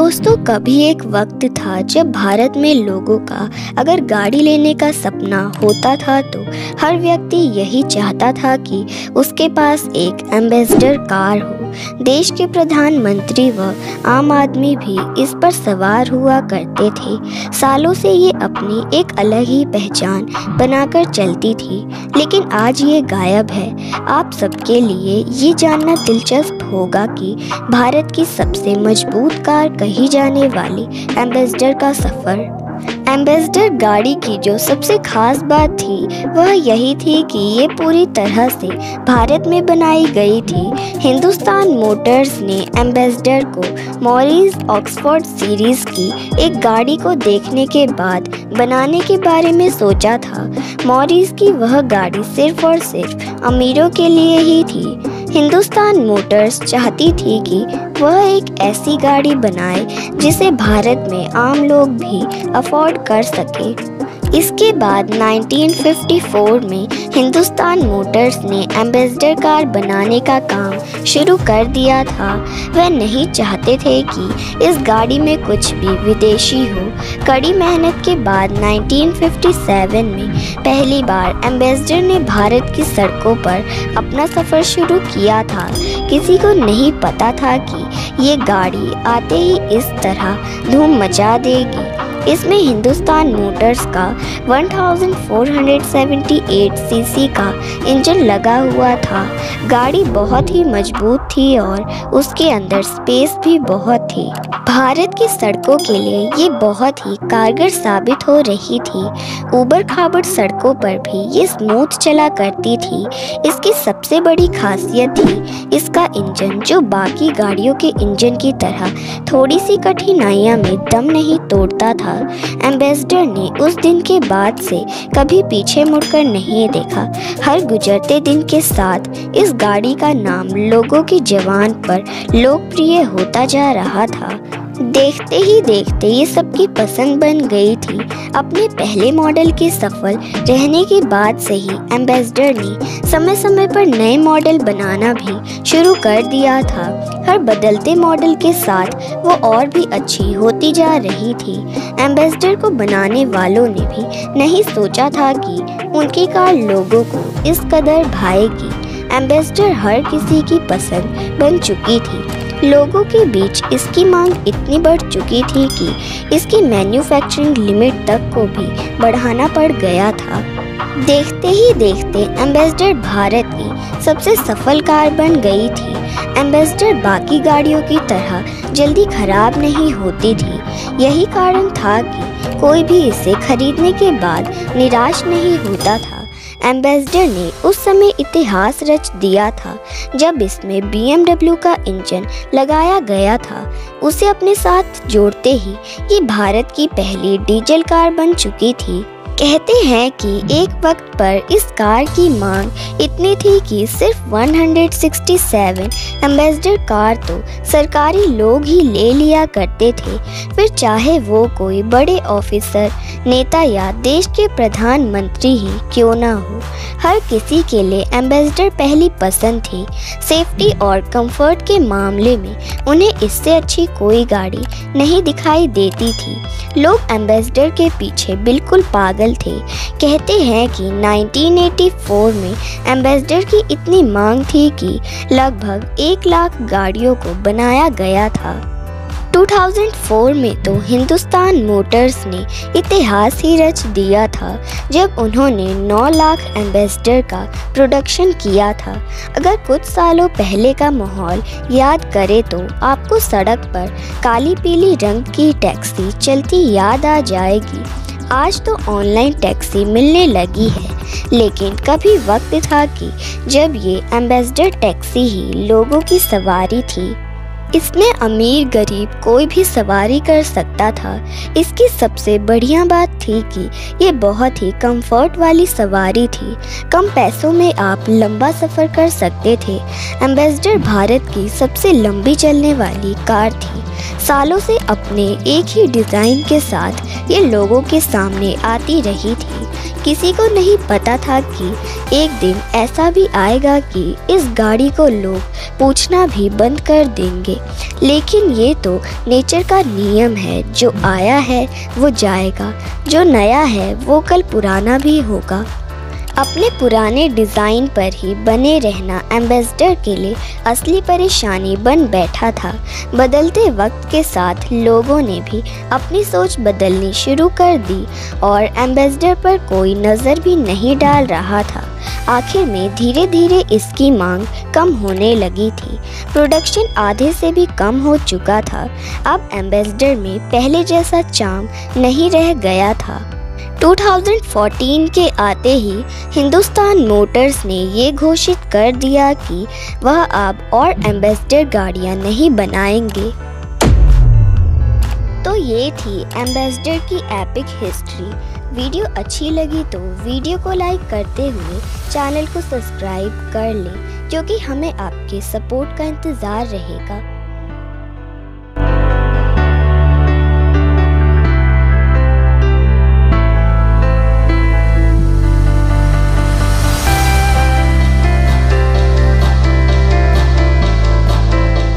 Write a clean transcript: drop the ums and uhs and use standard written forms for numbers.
दोस्तों, कभी एक वक्त था जब भारत में लोगों का अगर गाड़ी लेने का सपना होता था तो हर व्यक्ति यही चाहता था कि उसके पास एक एम्बेसडर कार हो। देश के प्रधानमंत्री व आम आदमी भी इस पर सवार हुआ करते थे। सालों से ये अपनी एक अलग ही पहचान बनाकर चलती थी, लेकिन आज ये गायब है। आप सबके लिए ये जानना दिलचस्प होगा कि भारत की सबसे मजबूत कार कही जाने वाली एम्बेसडर का सफ़र। एम्बेसडर गाड़ी की जो सबसे खास बात थी वह यही थी कि ये पूरी तरह से भारत में बनाई गई थी। हिंदुस्तान मोटर्स ने एम्बेसडर को मॉरिस ऑक्सफोर्ड सीरीज़ की एक गाड़ी को देखने के बाद बनाने के बारे में सोचा था। मॉरिस की वह गाड़ी सिर्फ और सिर्फ अमीरों के लिए ही थी। हिंदुस्तान मोटर्स चाहती थी कि वह एक ऐसी गाड़ी बनाए जिसे भारत में आम लोग भी अफोर्ड कर सके। इसके बाद 1954 में हिंदुस्तान मोटर्स ने एम्बेसडर कार बनाने का काम शुरू कर दिया था। वह नहीं चाहते थे कि इस गाड़ी में कुछ भी विदेशी हो। कड़ी मेहनत के बाद 1957 में पहली बार एम्बेसडर ने भारत की सड़कों पर अपना सफ़र शुरू किया था। किसी को नहीं पता था कि ये गाड़ी आते ही इस तरह धूम मचा देगी। इसमें हिंदुस्तान मोटर्स का 1478 सीसी का इंजन लगा हुआ था। गाड़ी बहुत ही मजबूत थी और उसके अंदर स्पेस भी बहुत थी। भारत की सड़कों के लिए ये बहुत ही कारगर साबित हो रही थी। ऊबड़ खाबड़ सड़कों पर भी ये स्मूथ चला करती थी। इसकी सबसे बड़ी खासियत थी इसका इंजन, जो बाकी गाड़ियों के इंजन की तरह थोड़ी सी कठिनाइयां में दम नहीं तोड़ता था। एम्बेसडर ने उस दिन के बाद से कभी पीछे मुड़कर नहीं देखा। हर गुजरते दिन के साथ इस गाड़ी का नाम लोगों की ज़बान पर लोकप्रिय होता जा रहा था। देखते ही देखते ये सबकी पसंद बन गई थी। अपने पहले मॉडल के सफल रहने के बाद से ही एम्बेसडर ने समय समय पर नए मॉडल बनाना भी शुरू कर दिया था। हर बदलते मॉडल के साथ वो और भी अच्छी होती जा रही थी। एम्बेसडर को बनाने वालों ने भी नहीं सोचा था कि उनकी कार लोगों को इस कदर भाएगी। एम्बेसडर हर किसी की पसंद बन चुकी थी। लोगों के बीच इसकी मांग इतनी बढ़ चुकी थी कि इसकी मैन्युफैक्चरिंग लिमिट तक को भी बढ़ाना पड़ गया था। देखते ही देखते एम्बेसडर भारत की सबसे सफल कार बन गई थी। एम्बेसडर बाकी गाड़ियों की तरह जल्दी खराब नहीं होती थी। यही कारण था कि कोई भी इसे खरीदने के बाद निराश नहीं होता था। एम्बेसडर ने उस समय इतिहास रच दिया था जब इसमें BMW का इंजन लगाया गया था। उसे अपने साथ जोड़ते ही ये भारत की पहली डीजल कार बन चुकी थी। कहते हैं कि एक वक्त पर इस कार की मांग इतनी थी कि सिर्फ 167 एम्बेसडर कार तो सरकारी लोग ही ले लिया करते थे, फिर चाहे वो कोई बड़े ऑफिसर, नेता या देश के प्रधानमंत्री ही क्यों ना हो। हर किसी के लिए एम्बेसडर पहली पसंद थी। सेफ्टी और कंफर्ट के मामले में उन्हें इससे अच्छी कोई गाड़ी नहीं दिखाई देती थी। लोग एम्बेसडर के पीछे बिल्कुल पागल थे। कहते हैं कि 1984 में एम्बेसडर की इतनी मांग थी कि लगभग 1 लाख गाड़ियों को बनाया गया था। 2004 में तो हिंदुस्तान मोटर्स ने इतिहास ही रच दिया था जब उन्होंने 9 लाख एम्बेसडर का प्रोडक्शन किया था। अगर कुछ सालों पहले का माहौल याद करें तो आपको सड़क पर काली पीली रंग की टैक्सी चलती याद आ जाएगी। आज तो ऑनलाइन टैक्सी मिलने लगी है, लेकिन कभी वक्त था कि जब ये एम्बेसडर टैक्सी ही लोगों की सवारी थी। इसमें अमीर गरीब कोई भी सवारी कर सकता था। इसकी सबसे बढ़िया बात थी कि ये बहुत ही कंफर्ट वाली सवारी थी। कम पैसों में आप लंबा सफ़र कर सकते थे। एम्बेसडर भारत की सबसे लंबी चलने वाली कार थी। सालों से अपने एक ही डिज़ाइन के साथ ये लोगों के सामने आती रही थी। किसी को नहीं पता था कि एक दिन ऐसा भी आएगा कि इस गाड़ी को लोग पूछना भी बंद कर देंगे। लेकिन ये तो नेचर का नियम है, जो आया है वो जाएगा, जो नया है वो कल पुराना भी होगा। अपने पुराने डिज़ाइन पर ही बने रहना एम्बेसडर के लिए असली परेशानी बन बैठा था। बदलते वक्त के साथ लोगों ने भी अपनी सोच बदलनी शुरू कर दी और एम्बेसडर पर कोई नज़र भी नहीं डाल रहा था। आखिर में धीरे धीरे इसकी मांग कम होने लगी थी। प्रोडक्शन आधे से भी कम हो चुका था। अब एम्बेसडर में पहले जैसा चार्म नहीं रह गया था। 2014 के आते ही हिंदुस्तान मोटर्स ने ये घोषित कर दिया कि वह अब और एम्बेसडर गाड़ियां नहीं बनाएंगे। तो ये थी एम्बेसडर की एपिक हिस्ट्री। वीडियो अच्छी लगी तो वीडियो को लाइक करते हुए चैनल को सब्सक्राइब कर लें, क्योंकि हमें आपके सपोर्ट का इंतज़ार रहेगा।